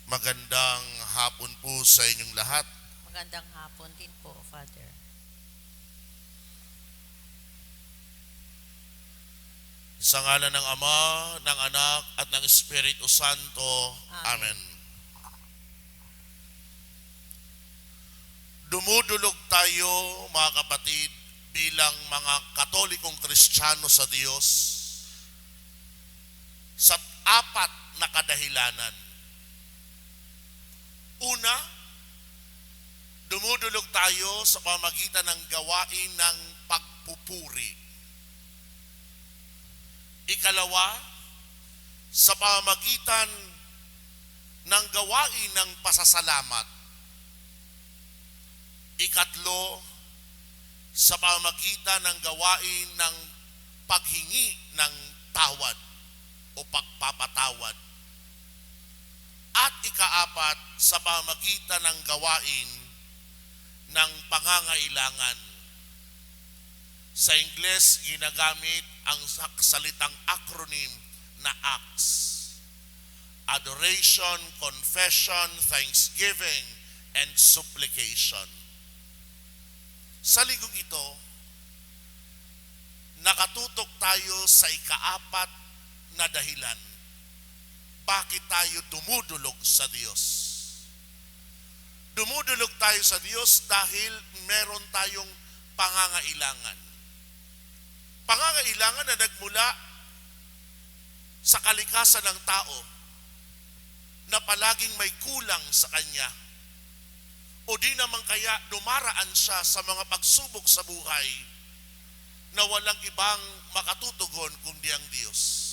Magandang hapon po sa inyong lahat. Magandang hapon din po, Father. Sa ngalan ng Ama, ng Anak, at ng Espiritu Santo. Amen. Amen. Dumudulog tayo, mga kapatid, bilang mga Katolikong Kristiyano sa Diyos sa apat na kadahilanan. Una, dumudulog tayo sa pamagitan ng gawain ng pagpupuri. Ikalawa, sa pamagitan ng gawain ng pasasalamat. Ikatlo, sa pamagitan ng gawain ng paghingi ng tawad o pagpapatawad. At ikaapat, sa pamagitan ng gawain ng pangangailangan. Sa Ingles, ginagamit ang salitang acronym na ACTS. Adoration, Confession, Thanksgiving, and Supplication. Sa linggong ito, nakatutok tayo sa ikaapat na dahilan. Bakit tayo dumudulog sa Diyos? Dumudulog tayo sa Diyos dahil meron tayong pangangailangan. Pangangailangan na nagmula sa kalikasan ng tao na palaging may kulang sa Kanya. O di naman kaya dumaraan siya sa mga pagsubok sa buhay na walang ibang makatutugon kundi ang Diyos.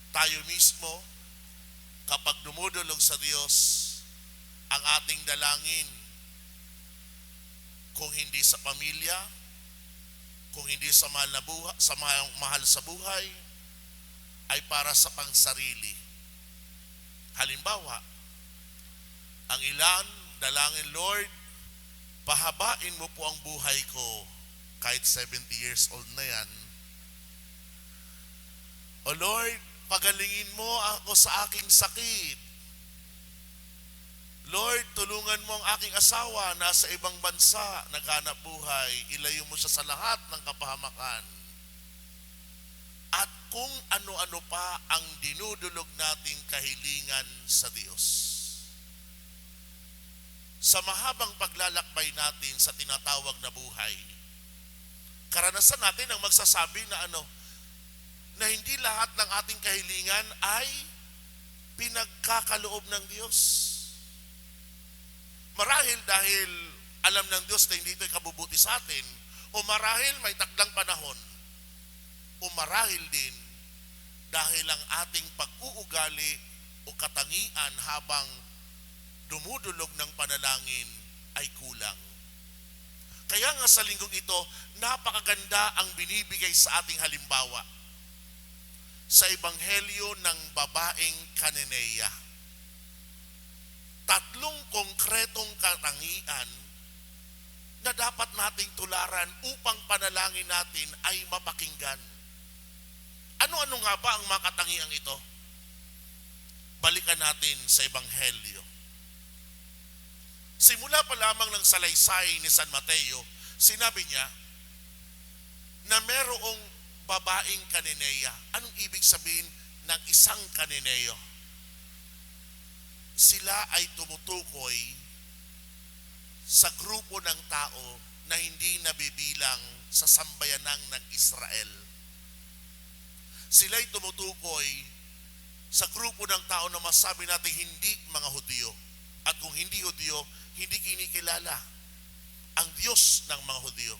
Tayo mismo, kapag dumudulog sa Diyos, ang ating dalangin, kung hindi sa pamilya, kung hindi sa mahal sa buhay, ay para sa pangsarili. Halimbawa, ang ilan, dalangin, Lord, pahabain mo po ang buhay ko, kahit 70 years old na yan. O Lord, pagalingin mo ako sa aking sakit. Lord, tulungan mo ang aking asawa, nasa ibang bansa, naghanap buhay, ilayo mo siya sa lahat ng kapahamakan. At kung ano-ano pa ang dinudulog nating kahilingan sa Diyos. Sa mahabang paglalakbay natin sa tinatawag na buhay, karanasan natin ang magsasabi na na hindi lahat ng ating kahilingan ay pinagkakaloob ng Diyos. Marahil dahil alam ng Diyos na hindi ito'y kabubuti sa atin, o marahil may takdang panahon, o marahil din dahil ang ating pag-uugali o katangian habang dumudulog ng panalangin ay kulang. Kaya nga sa linggong ito, napakaganda ang binibigay sa ating halimbawa sa ebanghelyo ng babaeng Cananea. Tatlong konkretong katangian na dapat nating tularan upang panalangin natin ay mapakinggan. Ano-ano nga ba ang mga katangiang ito? Balikan natin sa ebanghelyo. Simula pa lamang ng salaysay ni San Mateo, sinabi niya na merong babaeng Cananea. Anong ibig sabihin ng isang Cananeo? Sila ay tumutukoy sa grupo ng tao na hindi nabibilang sa sambayanang ng Israel. Sila ay tumutukoy sa grupo ng tao na masabi natin hindi mga Hudyo. At kung hindi Hudyo, hindi kinikilala ang Diyos ng mga Hudyo.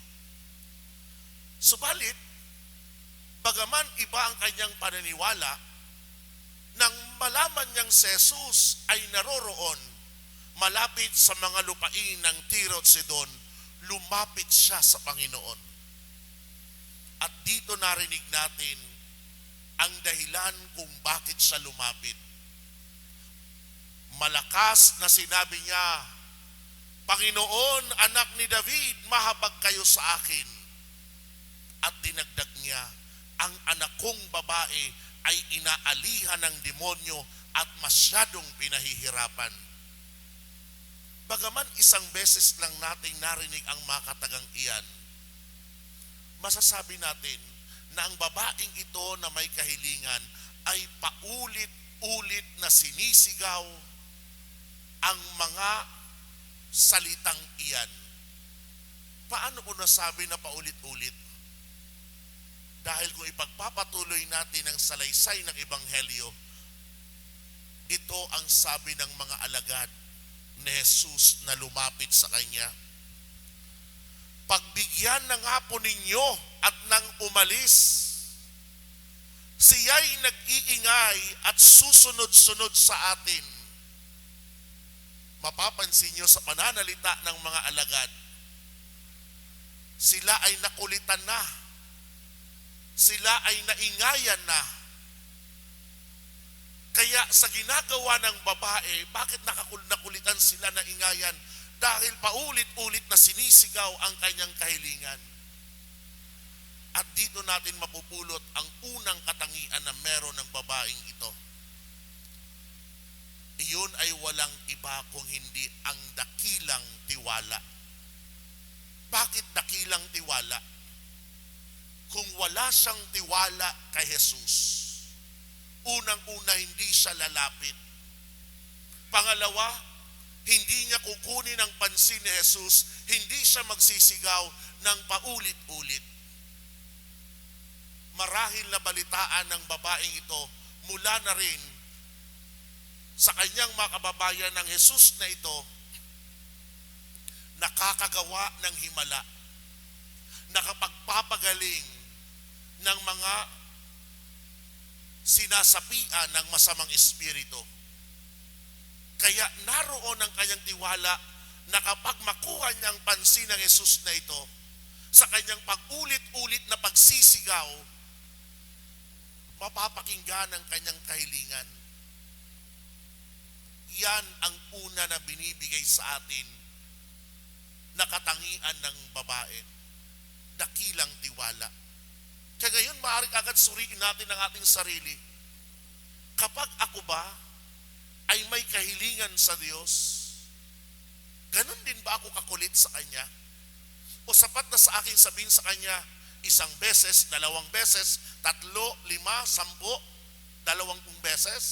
Subalit, bagaman iba ang kanyang paniniwala, nang malaman niyang si Jesus ay naroroon malapit sa mga lupain ng Tiro at Sidon, lumapit siya sa Panginoon. At dito narinig natin ang dahilan kung bakit siya lumapit. Malakas na sinabi niya, Panginoon, anak ni David, mahabag kayo sa akin. At dinagdag niya, ang anak kong babae ay inaalihan ng demonyo at masyadong pinahihirapan. Bagaman isang beses lang nating narinig ang mga katagang iyan, masasabi natin na ang babaeng ito na may kahilingan ay paulit-ulit na sinisigaw ang mga salitang iyan. Paano ko nasabi na paulit-ulit? Dahil kung ipagpapatuloy natin ang salaysay ng Ebanghelyo, ito ang sabi ng mga alagad ni Jesus na lumapit sa kanya. Pagbigyan na nga po ninyo at nang umalis, siya'y nag-iingay at susunod-sunod sa atin. Mapapansin nyo sa pananalita ng mga alagad, sila ay nakulitan na. Sila ay naingayan na. Kaya sa ginagawa ng babae, bakit nakulitan sila na ingayan? Dahil paulit-ulit na sinisigaw ang kanyang kahilingan. At dito natin mapupulot ang unang katangian na meron ng babaeng ito. Iyon ay walang iba kung hindi ang dakilang tiwala. Bakit dakilang tiwala? Kung wala siyang tiwala kay Jesus, unang-una hindi siya lalapit. Pangalawa, hindi niya kukunin ang pansin ni Jesus, hindi siya magsisigaw ng paulit-ulit. Marahil na balitaan ng babaeng ito mula na rin sa kanyang mga kababayan ng Jesus na ito, nakakagawa ng himala, nakapagpapagaling ng mga sinasapian ng masamang espiritu. Kaya naroon ang kanyang tiwala na kapag makuha niya ang pansin ng Jesus na ito, sa kanyang pag-ulit-ulit na pagsisigaw, mapapakinggan ang kanyang kahilingan. Yan ang una na binibigay sa atin na katangian ng babae. Dakilang tiwala. Kaya ngayon, maaaring agad suriin natin ang ating sarili. Kapag ako ba ay may kahilingan sa Diyos, ganun din ba ako kakulit sa Kanya? O sapat na sa akin sabihin sa Kanya, 1 beses, 2 beses, 3, 5, 10, 20 beses?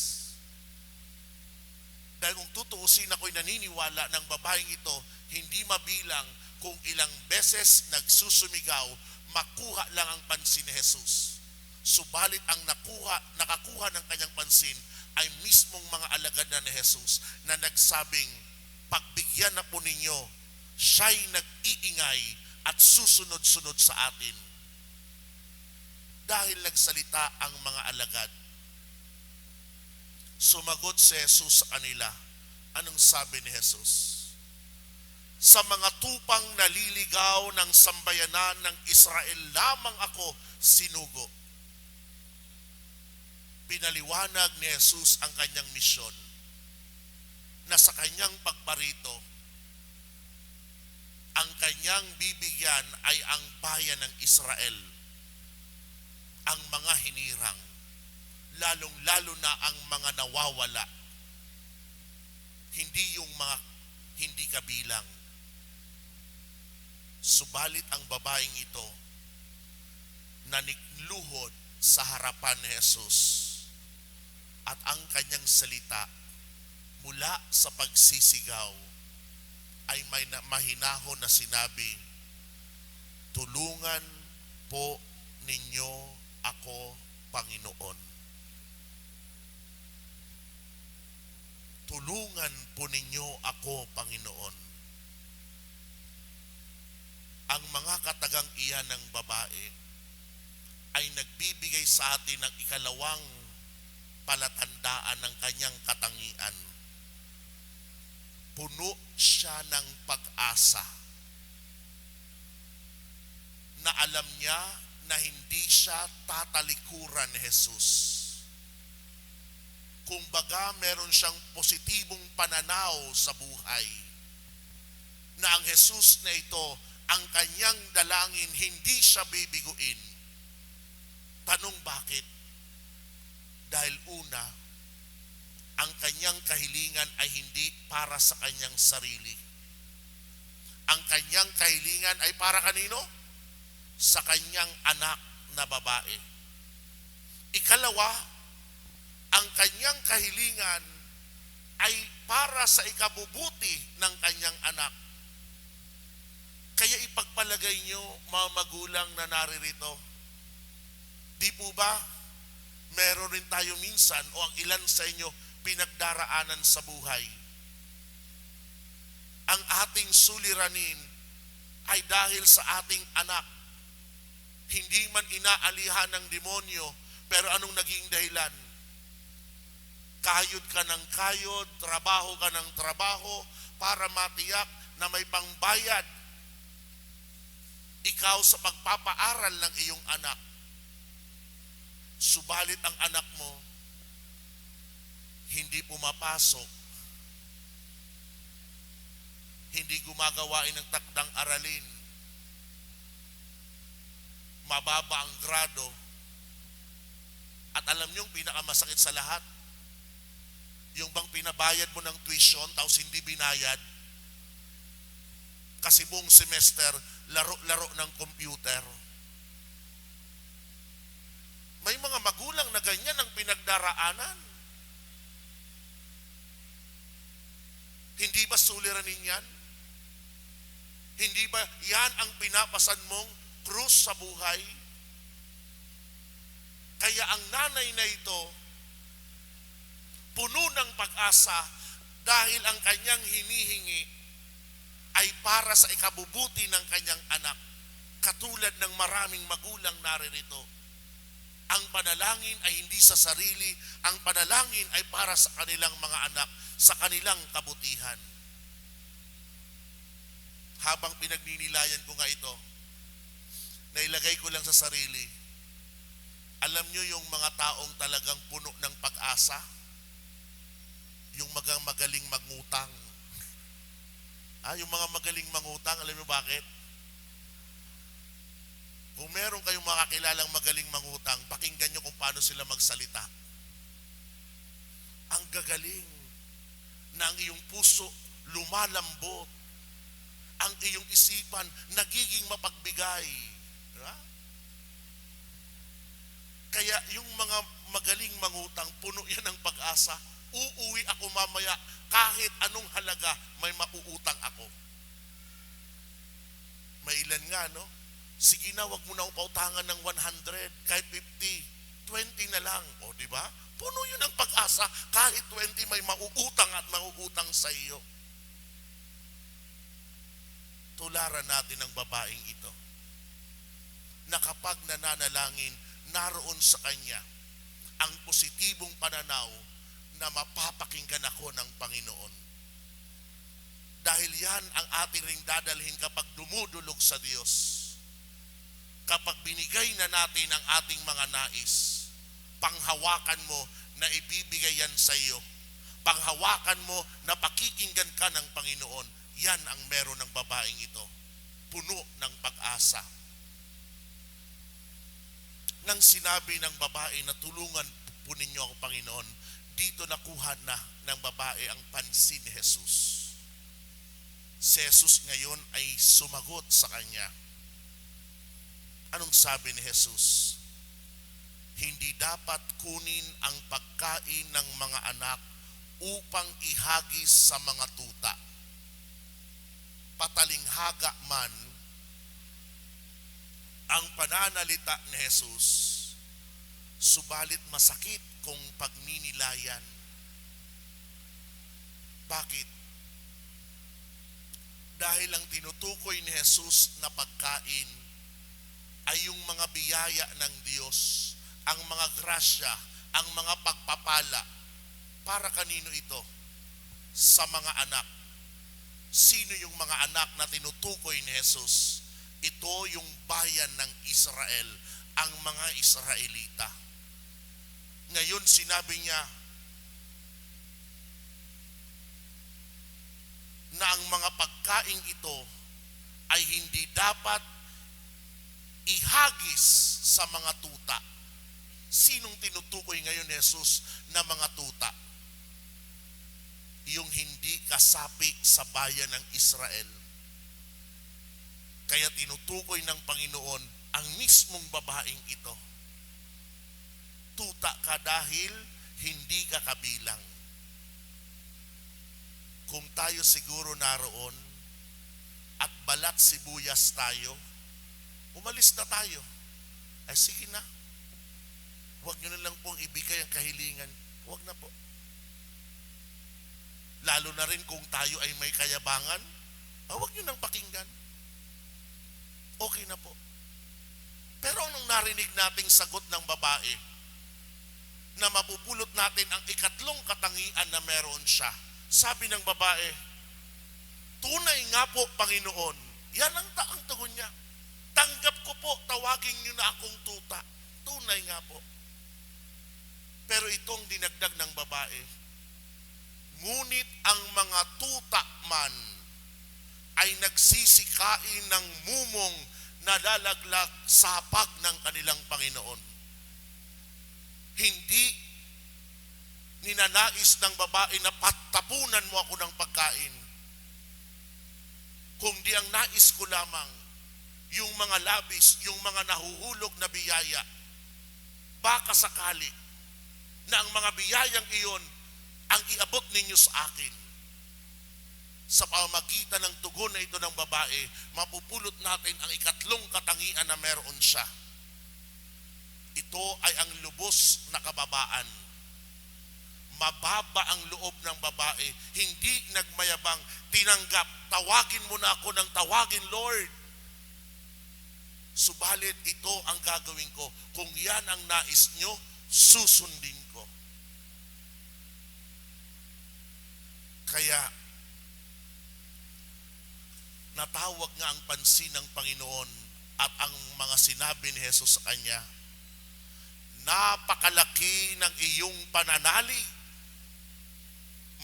Dahil kung tutuusin ako'y naniniwala ng babaeng ito, hindi mabilang kung ilang beses nagsusumigaw, makuha lang ang pansin ni Jesus. Subalit ang nakakuha ng kanyang pansin ay mismong mga alagad na ni Jesus na nagsabing, pagbigyan na po ninyo, siya'y nag-iingay at susunod-sunod sa atin. Dahil nagsalita ang mga alagad, sumagot si Jesus sa kanila. Anong sabi ni Jesus? Sa mga tupang naliligaw ng sambayanan ng Israel lamang ako sinugo. Pinaliwanag ni Jesus ang kanyang misyon na sa kanyang pagparito, ang kanyang bibigyan ay ang bayan ng Israel, ang mga hinirang, lalong-lalo na ang mga nawawala, hindi yung mga hindi kabilang. Subalit ang babaeng ito nanikluhod sa harapan ni Jesus at ang kanyang salita mula sa pagsisigaw ay may mahinahon na sinabi, tulungan po ninyo ako, Panginoon. Tulungan po ninyo ako, Panginoon. Ang mga katagang iyan ng babae ay nagbibigay sa atin ng ikalawang palatandaan ng kanyang katangian. Puno siya ng pag-asa na alam niya na hindi siya tatalikuran ni Jesus. Kung baga meron siyang positibong pananaw sa buhay na ang Jesus na ito, ang kanyang dalangin, hindi siya bibiguin. Tanong bakit? Dahil una, kahilingan ay hindi para sa kanyang sarili. Ang kanyang kahilingan ay para kanino? Sa kanyang anak na babae. Ikalawa, ang kanyang kahilingan ay para sa ikabubuti ng kanyang anak. Kaya ipagpalagay nyo, mga magulang na naririto, di po ba meron rin tayo minsan o ang ilan sa inyo pinagdaraanan sa buhay? Ang ating suliranin ay dahil sa ating anak. Hindi man inaalihan ng demonyo, pero anong naging dahilan? Kayod ka ng kayod, trabaho ka ng trabaho para matiyak na may pangbayad ikaw sa pagpapaaral ng iyong anak. Subalit ang anak mo hindi pumapasok, hindi gumagawain ng takdang aralin, mababa ang grado, at alam niyo yung pinakamasakit sa lahat, yung bang pinabayad mo ng tuition tapos hindi binayad kasi buong semester laro-laro ng computer. May mga magulang na ganyan ang pinagdaraanan. Hindi ba suliranin yan? Hindi ba yan ang pinapasan mong krus sa buhay? Kaya ang nanay na ito, puno ng pag-asa dahil ang kanyang hinihingi ay para sa ikabubuti ng kanyang anak. Katulad ng maraming magulang naririto. Ang panalangin ay hindi sa sarili, ang panalangin ay para sa kanilang mga anak, sa kanilang kabutihan. Habang pinagninilayan ko nga ito, nailagay ko lang sa sarili, alam nyo yung mga taong talagang puno ng pag-asa, yung magaling mangutang. Yung mga magaling mangutang, alam nyo bakit? Kung meron kayong makakilalang magaling mangutang, pakinggan nyo kung paano sila magsalita. Ang gagaling na ang iyong puso lumalambot, ang iyong isipan nagiging mapagbigay. Diba? Kaya yung mga magaling mangutang, puno yan ng pag-asa. Uuwi ako mamaya, kahit anong halaga, may mauutang ako. May ilan nga, no? Sige na, wag mo na upautangan ng 100, kahit 50, 20 na lang. O, di ba? Puno yun ang pag-asa, kahit 20 may mauutang at mauutang sa iyo. Tularan natin ang babaeng ito, na kapag nananalangin, naroon sa kanya ang positibong pananaw na mapapakinggan ako ng Panginoon. Dahil yan ang ating ring dadalhin kapag dumudulog sa Diyos. Kapag binigay na natin ang ating mga nais, panghawakan mo na ibibigay yan sa iyo. Panghawakan mo na pakikinggan ka ng Panginoon. Yan ang meron ng babaeng ito. Puno ng pag-asa. Nang sinabi ng babae na tulungan po ninyo ako, Panginoon, dito nakuha na ng babae ang pansin ni Jesus. Si Jesus ngayon ay sumagot sa kanya. Anong sabi ni Jesus? Hindi dapat kunin ang pagkain ng mga anak upang ihagis sa mga tuta. Patalinghaga man ang pananalita ni Jesus, subalit masakit kung pagninilayan. Bakit? Dahil ang tinutukoy ni Jesus na pagkain ay yung mga biyaya ng Diyos, ang mga grasya, ang mga pagpapala. Para kanino ito? Sa mga anak. Sino yung mga anak na tinutukoy ni Jesus? Ito yung bayan ng Israel, ang mga Israelita. Ngayon sinabi niya na ang mga pagkain ito ay hindi dapat ihagis sa mga tuta. Sinong tinutukoy ngayon ni Jesus na mga tuta? yung hindi kasapi sa bayan ng Israel. Kaya tinutukoy ng Panginoon ang mismong babaeng ito. Tuta ka dahil hindi ka kabilang. Kung tayo siguro naroon at balat sibuyas tayo, umalis na tayo. Ay sige na. Huwag nyo na lang pong ibigay ang kahilingan. Huwag na po. Lalo na rin kung tayo ay may kayabangan, huwag nyo nang pakinggan. Okay na po. Pero anong narinig nating sagot ng babae na mapupulot natin ang ikatlong katangian na meron siya? Sabi ng babae, tunay nga po, Panginoon. Yan ang tugon niya. Tanggap ko po, tawagin niyo na akong tuta. Tunay nga po. Pero itong dinagdag ng babae, ngunit ang mga tuta man ay nagsisikain ng mumong na lalaglag sa hapag ng kanilang Panginoon. Hindi ninanais ng babae na patapunan mo ako ng pagkain. Kundi ang nais ko lamang, yung mga labis, yung mga nahuhulog na biyaya, baka sakali na ang mga biyayang iyon ang iabot ninyo sa akin. Sa pamamagitan ng tugon na ito ng babae, mapupulot natin ang ikatlong katangian na meron siya. Ito ay ang lubos na kababaan. Mababa ang loob ng babae, hindi nagmayabang, tinanggap, tawagin mo na ako ng tawagin, Lord. Subalit ito ang gagawin ko. Kung yan ang nais nyo, susundin ko. Kaya, natawag nga ang pansin ng Panginoon at ang mga sinabi ni Jesus sa kanya, napakalaki ng iyong pananalig.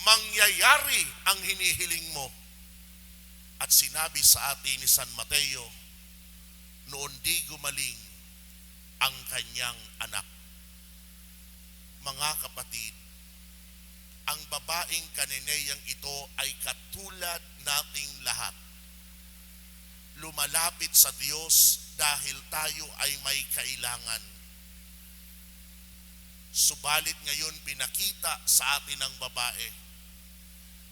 Mangyayari ang hinihiling mo. At sinabi sa atin ni San Mateo, noon di gumaling ang kanyang anak. Mga kapatid, ang babaeng Kananeyang ito ay katulad nating lahat. Lumalapit sa Diyos dahil tayo ay may kailangan. Subalit ngayon pinakita sa atin ng babae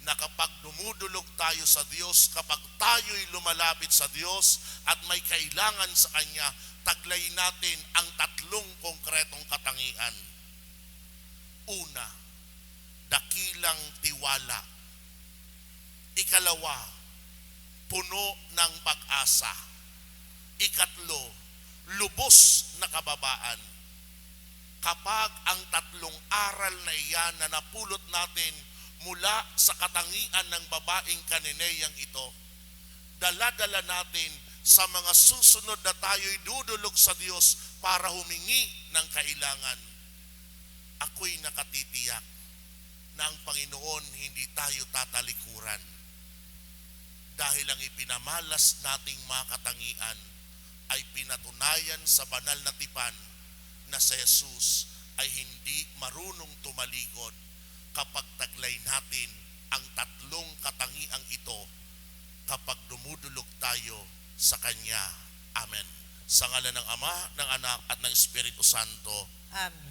na kapag dumudulog tayo sa Diyos, kapag tayo'y lumalapit sa Diyos at may kailangan sa Kanya, taglay natin ang tatlong konkretong katangian. Una, dakilang tiwala. Ikalawa, puno ng pag-asa. Ikatlo, lubos na kababaan. Kapag ang tatlong aral na iyan na napulot natin mula sa katangian ng babaeng Kananeyang ito, dala-dala natin sa mga susunod na tayo'y dudulog sa Diyos para humingi ng kailangan. Ako'y nakatitiyak na ang Panginoon hindi tayo tatalikuran. Dahil ang ipinamalas nating mga katangian ay pinatunayan sa banal na tipan na si Jesus ay hindi marunong tumalikod kapag taglay natin ang tatlong katangiang ito kapag dumudulog tayo sa Kanya. Amen. Sa ngalan ng Ama, ng Anak, at ng Espiritu Santo. Amen.